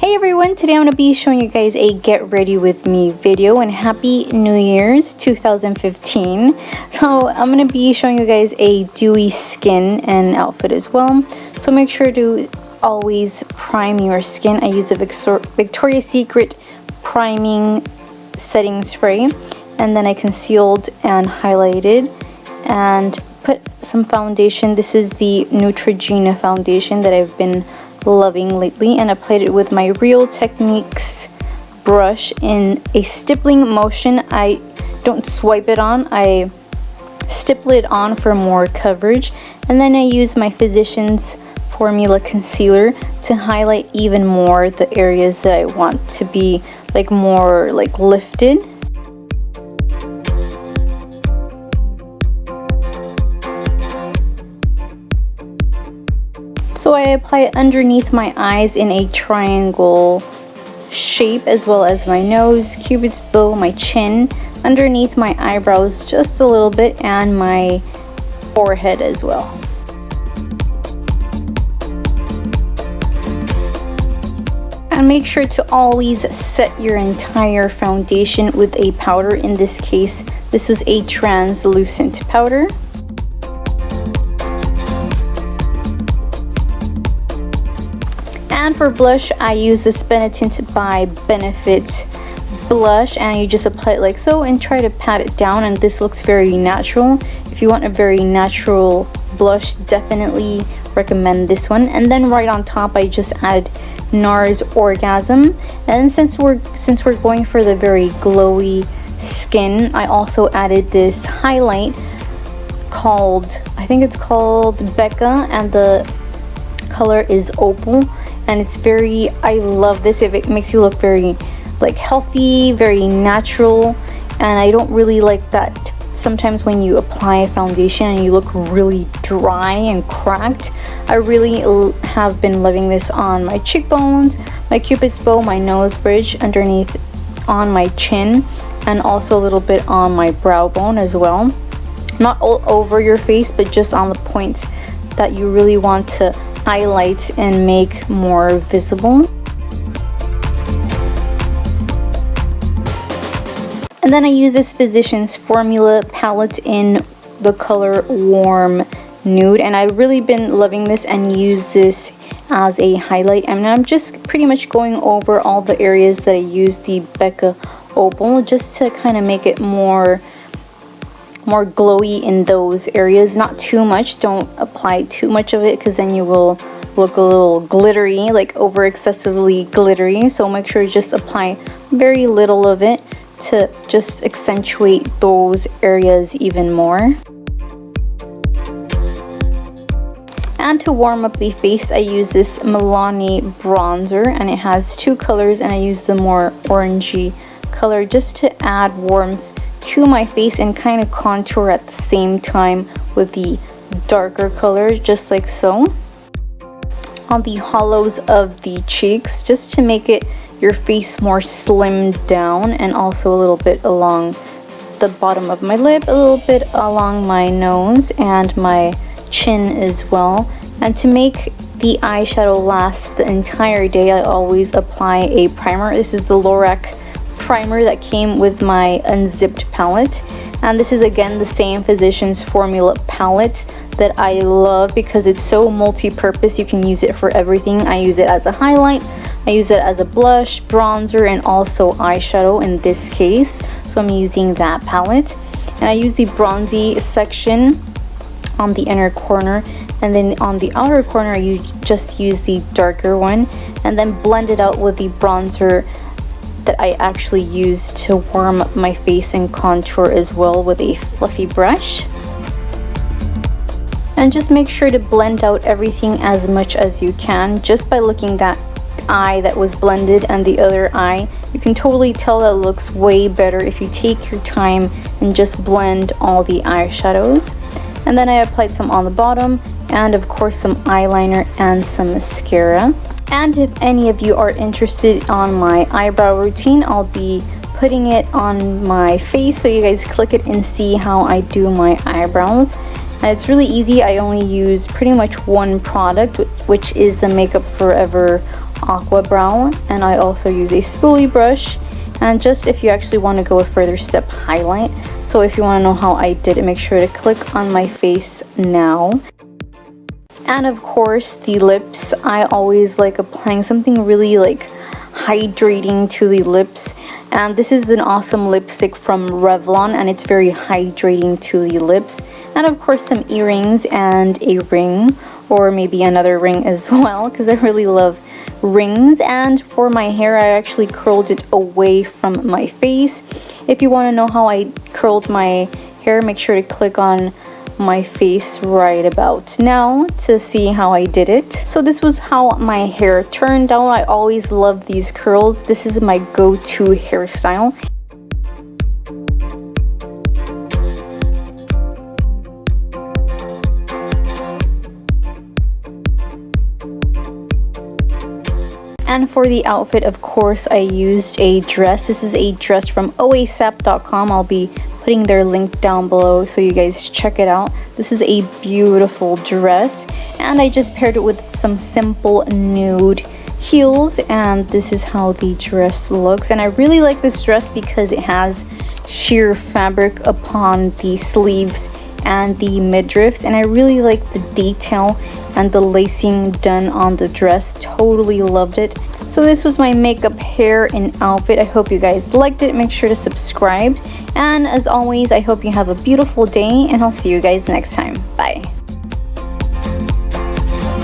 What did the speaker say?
Hey everyone, today I'm going to be showing you guys a get ready with me video, and happy New Year's 2015. So I'm going to be showing you guys a dewy skin and outfit as well. So make sure to always prime your skin. I use a Victoria's Secret priming setting spray, and then I concealed and highlighted and put some foundation. This is the Neutrogena foundation that I've been loving lately, and applied it with my Real Techniques brush in a stippling motion. I don't swipe it on, I stipple it on for more coverage, and then I use my Physicians Formula concealer to highlight even more the areas that I want to be more lifted. So I apply it underneath my eyes in a triangle shape, as well as my nose, cupid's bow, my chin, underneath my eyebrows just a little bit, and my forehead as well. And make sure to always set your entire foundation with a powder. In this case, this was a translucent powder. And for blush, I use this Benetint by Benefit blush, and you just apply it like so and try to pat it down, and this looks very natural. If you want a very natural blush, definitely recommend this one. And then right on top, I just added NARS Orgasm. And since we're going for the very glowy skin, I also added this highlight called, I think it's called Becca, and the color is Opal. And it's very, I love this. It makes you look very healthy, very natural. And I don't really like that sometimes when you apply a foundation and you look really dry and cracked. I really have been loving this on my cheekbones, my cupid's bow, my nose bridge, underneath on my chin, and also a little bit on my brow bone as well. Not all over your face, but just on the points that you really want to highlight and make more visible. And then I use this Physicians Formula palette in the color Warm Nude, and I've really been loving this and use this as a highlight. And I'm just pretty much going over all the areas that I use the Becca Opal, just to kind of make it more glowy in those areas. Not too much, don't apply too much of it, because then you will look a little glittery, over excessively glittery. So make sure you just apply very little of it to just accentuate those areas even more. And to warm up the face, I use this Milani bronzer, and it has two colors, and I use the more orangey color just to add warmth to my face and kind of contour at the same time with the darker color, just like so, on the hollows of the cheeks, just to make it your face more slimmed down, and also a little bit along the bottom of my lip, a little bit along my nose and my chin as well. And to make the eyeshadow last the entire day, I always apply a primer. This is the Lorac primer that came with my unzipped palette, and this is again the same Physicians Formula palette that I love because it's so multi-purpose. You can use it for everything. I use it as a highlight, I use it as a blush, bronzer, and also eyeshadow in this case. So I'm using that palette, and I use the bronzy section on the inner corner, and then on the outer corner you just use the darker one, and then blend it out with the bronzer that I actually use to warm up my face and contour as well with a fluffy brush. And just make sure to blend out everything as much as you can. Just by looking that eye that was blended and the other eye, you can totally tell that it looks way better if you take your time and just blend all the eyeshadows. And then I applied some on the bottom, and of course some eyeliner and some mascara. And if any of you are interested on my eyebrow routine, I'll be putting it on my face, so you guys click it and see how I do my eyebrows. And it's really easy. I only use pretty much one product, which is the Makeup Forever aqua brown, and I also use a spoolie brush. And just if you actually want to go a further step, highlight. So if you want to know how I did it, make sure to click on my face now. And of course, the lips, I always like applying something really like hydrating to the lips. And this is an awesome lipstick from Revlon, and it's very hydrating to the lips. And of course, some earrings and a ring, or maybe another ring as well, because I really love rings. And for my hair, I actually curled it away from my face. If you want to know how I curled my hair, make sure to click on my face right about now to see how I did it. So this was how my hair turned out. I always love these curls. This is my go-to hairstyle. And for the outfit, of course, I used a dress. This is a dress from oasap.com. I'll be putting their link down below so you guys check it out. This is a beautiful dress, and I just paired it with some simple nude heels, and this is how the dress looks. And I really like this dress because it has sheer fabric upon the sleeves and the midriffs, and I really like the detail and the lacing done on the dress. Totally loved it. So this was my makeup, hair, and outfit. I hope you guys liked it. Make sure to subscribe, and as always, I hope you have a beautiful day, and I'll see you guys next time. Bye.